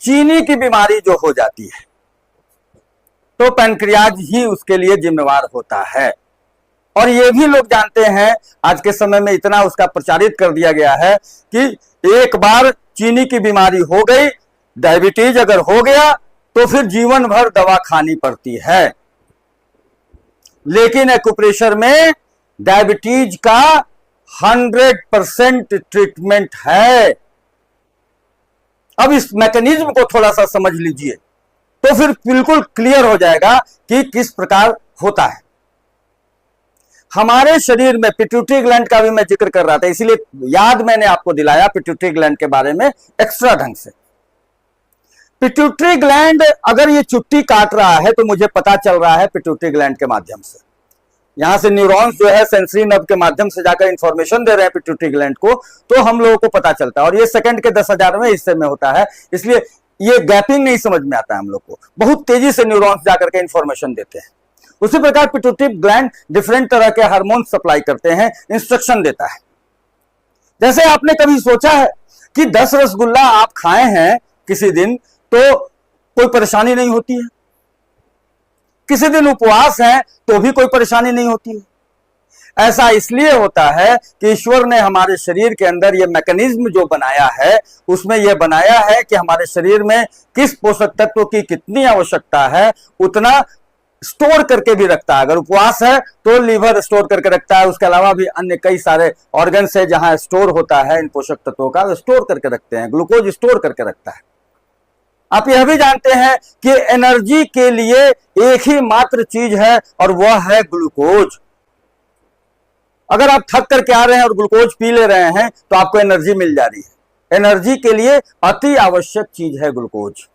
चीनी की बीमारी जो हो जाती है तो पैनक्रियाज ही उसके लिए जिम्मेवार होता है। और ये भी लोग जानते हैं, आज के समय में इतना उसका प्रचारित कर दिया गया है कि एक बार चीनी की बीमारी हो गई, डायबिटीज अगर हो गया तो फिर जीवन भर दवा खानी पड़ती है। लेकिन एक्यूप्रेशर में डायबिटीज का 100% ट्रीटमेंट है। अब इस मैकेनिज्म को थोड़ा सा समझ लीजिए तो फिर बिल्कुल क्लियर हो जाएगा कि किस प्रकार होता है। हमारे शरीर में पिट्यूटरी ग्लैंड का भी मैं जिक्र कर रहा था, इसीलिए याद मैंने आपको दिलाया पिट्यूटरी ग्लैंड के बारे में एक्स्ट्रा ढंग से। पिट्यूटरी ग्लैंड अगर ये चुट्टी काट रहा है तो मुझे पता चल रहा है पिट्यूटरी ग्लैंड के माध्यम से। यहां से न्यूरॉन्स जो है सेंसरी नर्व के माध्यम से जाकर इंफॉर्मेशन दे रहे हैं पिट्यूटरी ग्लैंड को, तो हम लोगों को पता चलता है। और ये सेकंड के 10,000वें हिस्से में होता है, इसलिए ये गैपिंग नहीं समझ में आता है हम लोग को। बहुत तेजी से न्यूरॉन्स जाकर के इंफॉर्मेशन देते हैं। उसी प्रकार पिट्यूटरी ग्लैंड डिफरेंट तरह के हार्मोन सप्लाई करते हैं, इंस्ट्रक्शन देता है। जैसे आपने कभी सोचा है कि 10 रसगुल्ला आप खाए हैं किसी दिन तो कोई परेशानी नहीं होती है, किसी दिन उपवास है तो भी कोई परेशानी नहीं होती है। ऐसा इसलिए होता है कि ईश्वर ने हमारे शरीर के अंदर यह मैकेनिज्म जो बनाया है, उसमें यह बनाया है कि हमारे शरीर में किस पोषक तत्व की कितनी आवश्यकता है उतना स्टोर करके भी रखता है। अगर उपवास है तो लीवर स्टोर करके रखता है, उसके अलावा भी अन्य कई सारे ऑर्गन्स है जहां स्टोर होता है इन पोषक तत्वों का, स्टोर करके रखते हैं। ग्लूकोज स्टोर करके रखता है। आप यह भी जानते हैं कि एनर्जी के लिए एक ही मात्र चीज है और वह है ग्लूकोज। अगर आप थक करके आ रहे हैं और ग्लूकोज पी ले रहे हैं तो आपको एनर्जी मिल जा रही है। एनर्जी के लिए अति आवश्यक चीज है ग्लूकोज।